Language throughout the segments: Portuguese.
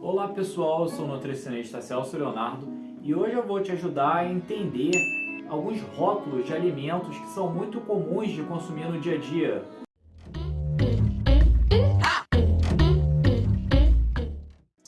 Olá pessoal, eu sou o nutricionista Celso Leonardo e hoje eu vou te ajudar a entender alguns rótulos de alimentos que são muito comuns de consumir no dia a dia.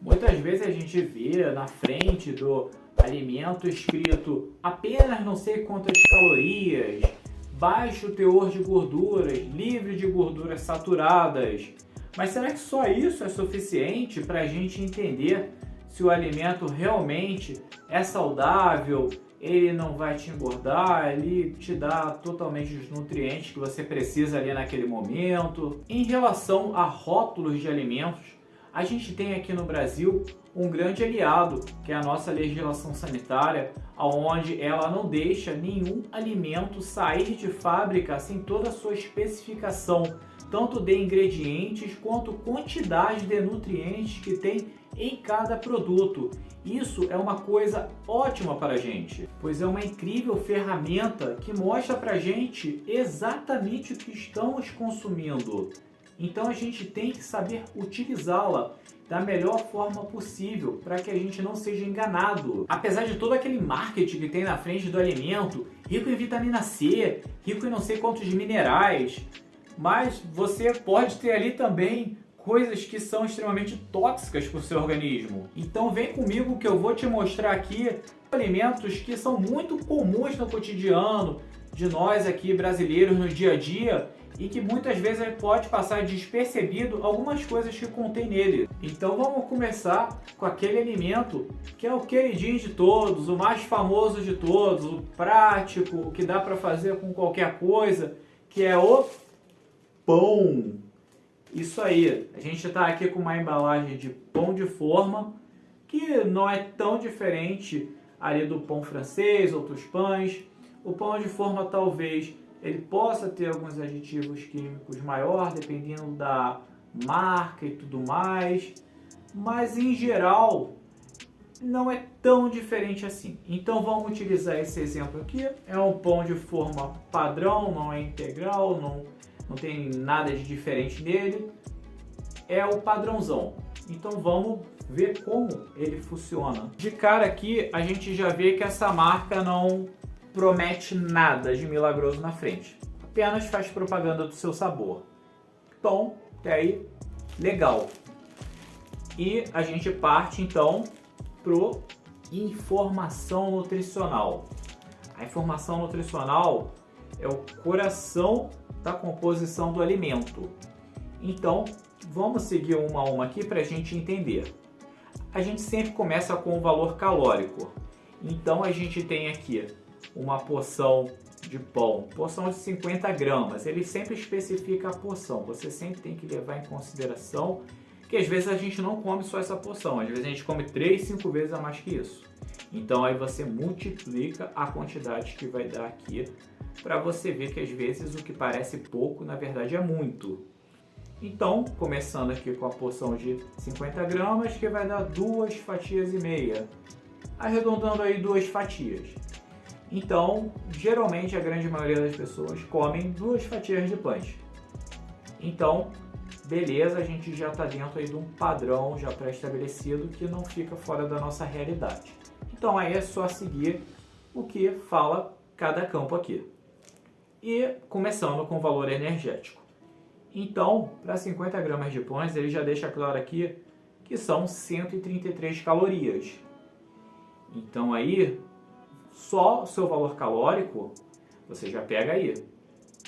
Muitas vezes a gente vê na frente do alimento escrito apenas não sei quantas calorias, baixo teor de gorduras, livre de gorduras saturadas. Mas será que só isso é suficiente para a gente entender se o alimento realmente é saudável, ele não vai te engordar, ele te dá totalmente os nutrientes que você precisa ali naquele momento? Em relação a rótulos de alimentos, a gente tem aqui no Brasil um grande aliado, que é a nossa legislação sanitária, onde ela não deixa nenhum alimento sair de fábrica sem toda a sua especificação, tanto de ingredientes quanto quantidade de nutrientes que tem em cada produto. Isso é uma coisa ótima para a gente, pois é uma incrível ferramenta que mostra para a gente exatamente o que estamos consumindo. Então a gente tem que saber utilizá-la da melhor forma possível para que a gente não seja enganado. Apesar de todo aquele marketing que tem na frente do alimento, rico em vitamina C, rico em não sei quantos minerais, mas você pode ter ali também coisas que são extremamente tóxicas para o seu organismo. Então vem comigo que eu vou te mostrar aqui alimentos que são muito comuns no cotidiano de nós aqui brasileiros no dia a dia e que muitas vezes pode passar despercebido algumas coisas que contém nele. Então vamos começar com aquele alimento que é o queridinho de todos, o mais famoso de todos, o prático, o que dá para fazer com qualquer coisa, que é o pão. Isso aí, a gente está aqui com uma embalagem de pão de forma que não é tão diferente ali do pão francês, outros pães. O pão de forma talvez ele possa ter alguns aditivos químicos maior, dependendo da marca e tudo mais, mas em geral não é tão diferente assim. Então vamos utilizar esse exemplo aqui. É um pão de forma padrão, não é integral, não tem nada de diferente nele. É o padrãozão. Então vamos ver como ele funciona. De cara aqui a gente já vê que essa marca não promete nada de milagroso na frente. Apenas faz propaganda do seu sabor. Bom, até aí, legal. E a gente parte então pro informação nutricional. A informação nutricional é o coração da composição do alimento. Então, vamos seguir uma a uma aqui para a gente entender. A gente sempre começa com o valor calórico. Então, a gente tem aqui uma porção de pão, porção de 50 gramas. Ele sempre especifica a porção. Você sempre tem que levar em consideração que às vezes a gente não come só essa porção. Às vezes a gente come 3, 5 vezes a mais que isso. Então, aí você multiplica a quantidade que vai dar aqui para você ver que às vezes o que parece pouco, na verdade é muito. Então, começando aqui com a porção de 50 gramas, que vai dar 2 fatias e meia. Arredondando aí 2 fatias. Então, geralmente a grande maioria das pessoas comem 2 fatias de pães. Então, beleza, a gente já está dentro aí de um padrão já pré-estabelecido que não fica fora da nossa realidade. Então, aí é só seguir o que fala cada campo aqui. E começando com o valor energético. Então, para 50 gramas de pães, ele já deixa claro aqui que são 133 calorias. Então aí, só o seu valor calórico, você já pega aí.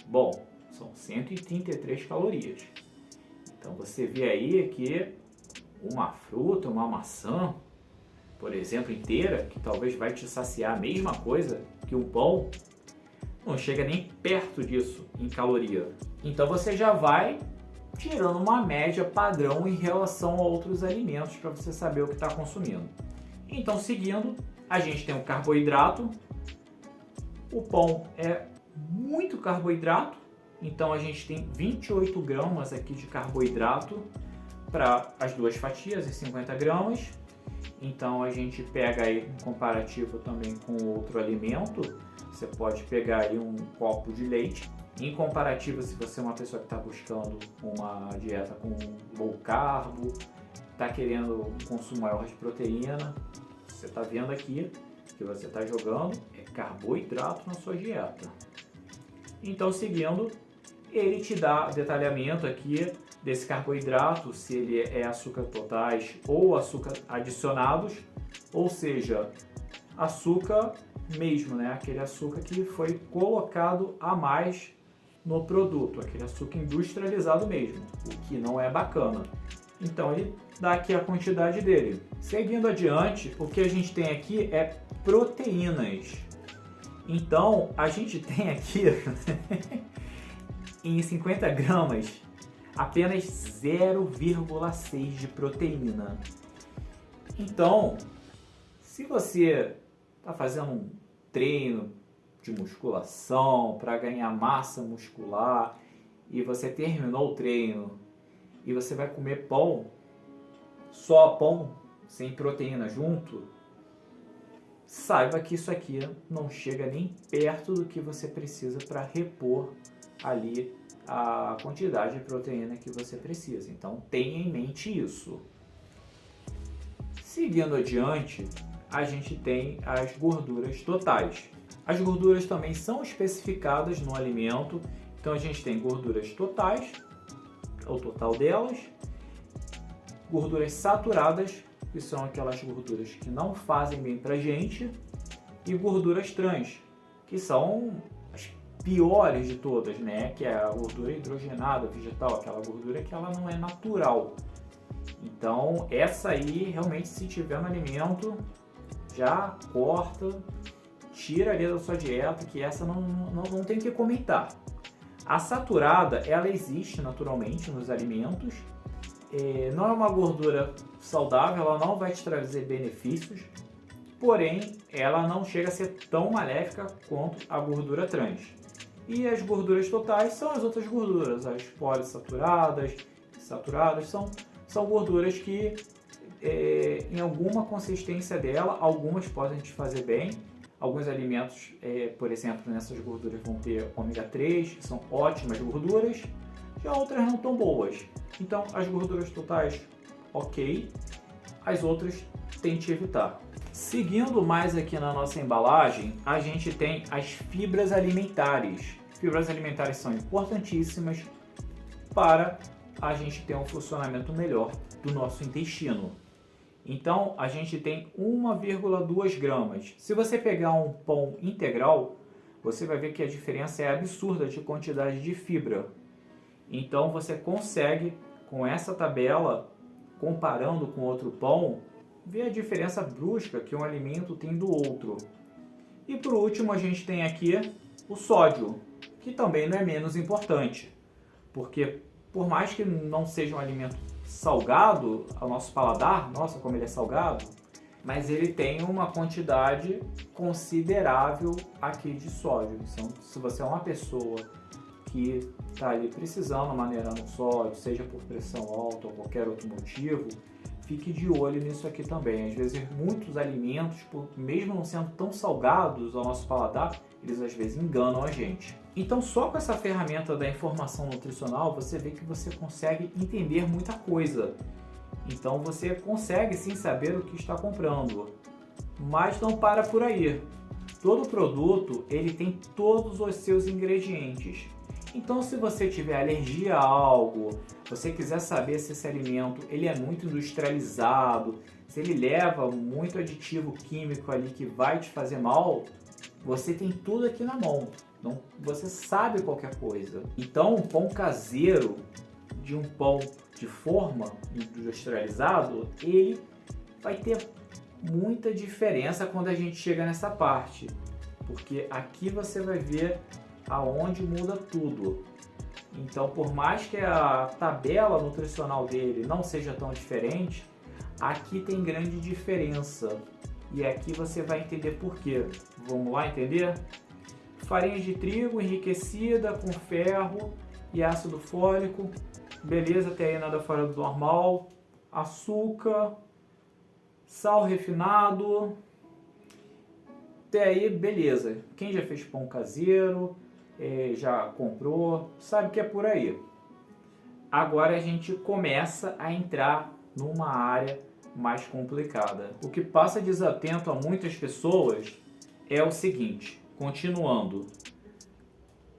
Bom, são 133 calorias. Então você vê aí que uma fruta, uma maçã, por exemplo, inteira, que talvez vai te saciar a mesma coisa que um pão, não chega nem perto disso em caloria. Então você já vai tirando uma média padrão em relação a outros alimentos para você saber o que está consumindo. Então, seguindo, a gente tem o carboidrato. O pão é muito carboidrato, então a gente tem 28 gramas aqui de carboidrato para as 2 fatias e 50 gramas. Então a gente pega aí um comparativo também com outro alimento. Você pode pegar aí um copo de leite. Em comparativo, se você é uma pessoa que está buscando uma dieta com low carbo, está querendo um consumo maior de proteína, você está vendo aqui que você está jogando é carboidrato na sua dieta. Então, seguindo, ele te dá detalhamento aqui desse carboidrato, se ele é açúcar totais ou açúcar adicionados, ou seja, açúcar mesmo, né? Aquele açúcar que foi colocado a mais no produto, aquele açúcar industrializado mesmo, o que não é bacana. Então ele dá aqui a quantidade dele. Seguindo adiante, o que a gente tem aqui é proteínas. Então a gente tem aqui em 50 gramas apenas 0,6 de proteína. Então, se você está fazendo um treino de musculação para ganhar massa muscular e você terminou o treino e você vai comer pão, só pão, sem proteína junto, saiba que isso aqui não chega nem perto do que você precisa para repor ali a quantidade de proteína que você precisa. Então tenha em mente isso. Seguindo adiante, a gente tem as gorduras totais. As gorduras também são especificadas no alimento. Então a gente tem gorduras totais, o total delas, gorduras saturadas, que são aquelas gorduras que não fazem bem pra gente, e gorduras trans, que são as piores de todas, né? Que é a gordura hidrogenada vegetal, aquela gordura que ela não é natural. Então essa aí realmente, se tiver no alimento, já corta, tira ali da sua dieta, que essa não tem que comentar. A saturada, ela existe naturalmente nos alimentos, não é uma gordura saudável, ela não vai te trazer benefícios, porém ela não chega a ser tão maléfica quanto a gordura trans. E as gorduras totais são as outras gorduras, as polissaturadas, saturadas, são gorduras que em alguma consistência dela, algumas podem te fazer bem. Alguns alimentos, por exemplo, nessas gorduras vão ter ômega 3, que são ótimas gorduras, já outras não tão boas. Então, as gorduras totais, ok, as outras tente evitar. Seguindo mais aqui na nossa embalagem, a gente tem as fibras alimentares. Fibras alimentares são importantíssimas para a gente ter um funcionamento melhor do nosso intestino. Então, a gente tem 1,2 gramas. Se você pegar um pão integral, você vai ver que a diferença é absurda de quantidade de fibra. Então, você consegue, com essa tabela, comparando com outro pão, ver a diferença brusca que um alimento tem do outro. E por último, a gente tem aqui o sódio, que também não é menos importante, porque por mais que não seja um alimento salgado ao nosso paladar, nossa, como ele é salgado, mas ele tem uma quantidade considerável aqui de sódio. Então, se você é uma pessoa que está ali precisando maneirar no sódio, seja por pressão alta ou qualquer outro motivo, fique de olho nisso aqui também. Às vezes muitos alimentos, mesmo não sendo tão salgados ao nosso paladar, eles às vezes enganam a gente. Então, só com essa ferramenta da informação nutricional, você vê que você consegue entender muita coisa. Então, você consegue sim saber o que está comprando. Mas não para por aí. Todo produto, ele tem todos os seus ingredientes. Então, se você tiver alergia a algo, você quiser saber se esse alimento ele é muito industrializado, se ele leva muito aditivo químico ali que vai te fazer mal, você tem tudo aqui na mão. Não, você sabe qualquer coisa. Então, um pão caseiro de um pão de forma industrializado, ele vai ter muita diferença quando a gente chega nessa parte, porque aqui você vai ver aonde muda tudo. Então, por mais que a tabela nutricional dele não seja tão diferente, aqui tem grande diferença. E aqui você vai entender por quê. Vamos lá entender? Farinha de trigo enriquecida com ferro e ácido fólico. Beleza, até aí nada fora do normal. Açúcar, sal refinado. Até aí, beleza. Quem já fez pão caseiro, já comprou, sabe que é por aí. Agora a gente começa a entrar numa área mais complicada. O que passa desatento a muitas pessoas é o seguinte, continuando: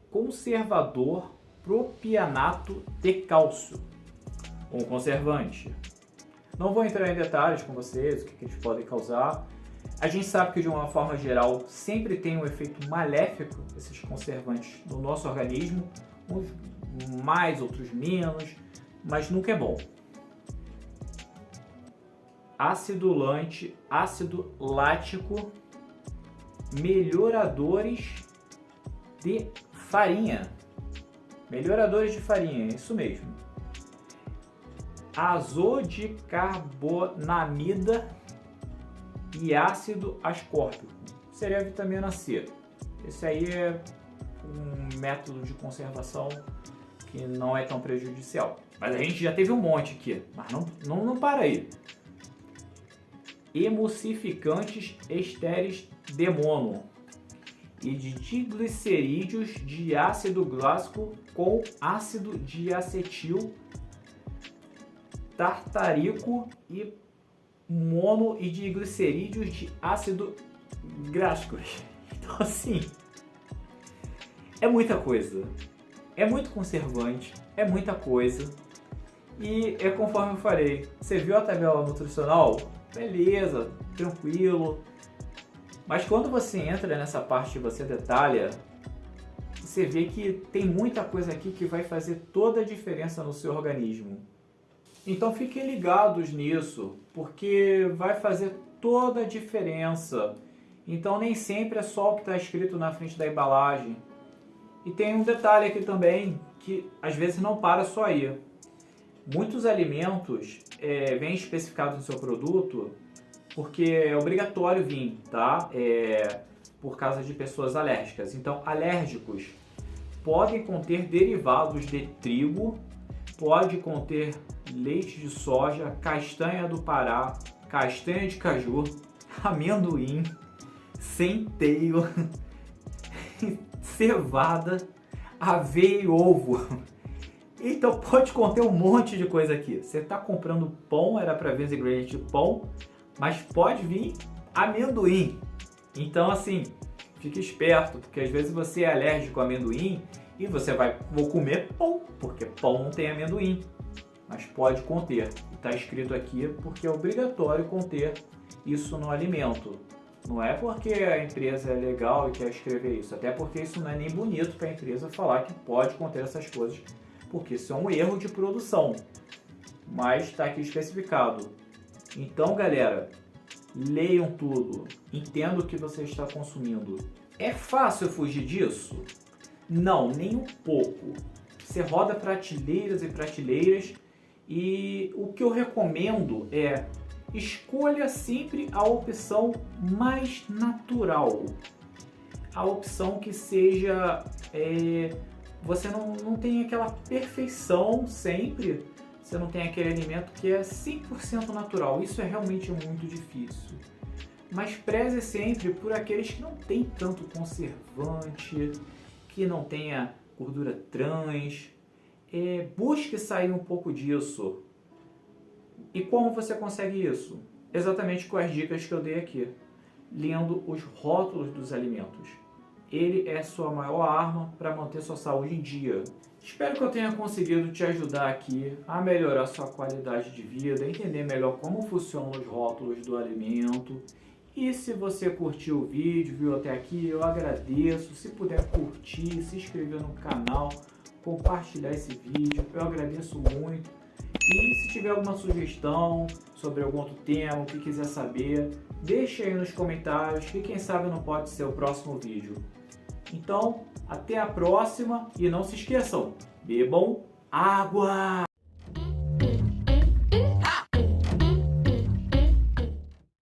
conservador propianato de cálcio, um conservante. Não vou entrar em detalhes com vocês, o que eles podem causar. A gente sabe que de uma forma geral sempre tem um efeito maléfico esses conservantes no nosso organismo, uns mais, outros menos, mas nunca é bom. Acidulante, ácido lático, melhoradores de farinha. Melhoradores de farinha, isso mesmo. Azodicarbonamida e ácido ascórbico. Seria a vitamina C. Esse aí é um método de conservação que não é tão prejudicial. Mas a gente já teve um monte aqui, mas não para aí. Emulsificantes estéreis de mono e de diglicerídeos de ácido glácico com ácido diacetil tartárico e mono e diglicerídeos de ácido glácico. Então assim, é muita coisa, é muito conservante, é muita coisa. E é conforme eu falei, você viu a tabela nutricional? Beleza, tranquilo. Mas quando você entra nessa parte e você detalha, você vê que tem muita coisa aqui que vai fazer toda a diferença no seu organismo. Então fiquem ligados nisso, porque vai fazer toda a diferença. Então nem sempre é só o que está escrito na frente da embalagem. E tem um detalhe aqui também, que às vezes não para só aí. Muitos alimentos vêm especificados no seu produto porque é obrigatório vir, tá? Por causa de pessoas alérgicas. Então, alérgicos podem conter derivados de trigo, pode conter leite de soja, castanha do Pará, castanha de caju, amendoim, centeio, cevada, aveia e ovo. Então pode conter um monte de coisa aqui. Você está comprando pão, era para ver os ingredientes de pão, mas pode vir amendoim. Então assim, fique esperto, porque às vezes você é alérgico a amendoim e você vou comer pão, porque pão não tem amendoim. Mas pode conter. Está escrito aqui porque é obrigatório conter isso no alimento. Não é porque a empresa é legal e quer escrever isso, até porque isso não é nem bonito para a empresa falar que pode conter essas coisas, porque isso é um erro de produção, mas está aqui especificado. Então, galera, leiam tudo, entendam o que você está consumindo. É fácil fugir disso? Não, nem um pouco. Você roda prateleiras e prateleiras e o que eu recomendo é escolha sempre a opção mais natural, a opção que seja... Você não tem aquela perfeição sempre, você não tem aquele alimento que é 100% natural, isso é realmente muito difícil. Mas preze sempre por aqueles que não tem tanto conservante, que não tenha gordura trans, busque sair um pouco disso. E como você consegue isso? Exatamente com as dicas que eu dei aqui, lendo os rótulos dos alimentos. Ele é sua maior arma para manter sua saúde em dia. Espero que eu tenha conseguido te ajudar aqui a melhorar sua qualidade de vida, entender melhor como funcionam os rótulos do alimento. E se você curtiu o vídeo, viu até aqui, eu agradeço. Se puder curtir, se inscrever no canal, compartilhar esse vídeo, eu agradeço muito. E se tiver alguma sugestão sobre algum outro tema, o que quiser saber, deixe aí nos comentários, que quem sabe não pode ser o próximo vídeo. Então, até a próxima e não se esqueçam, bebam água!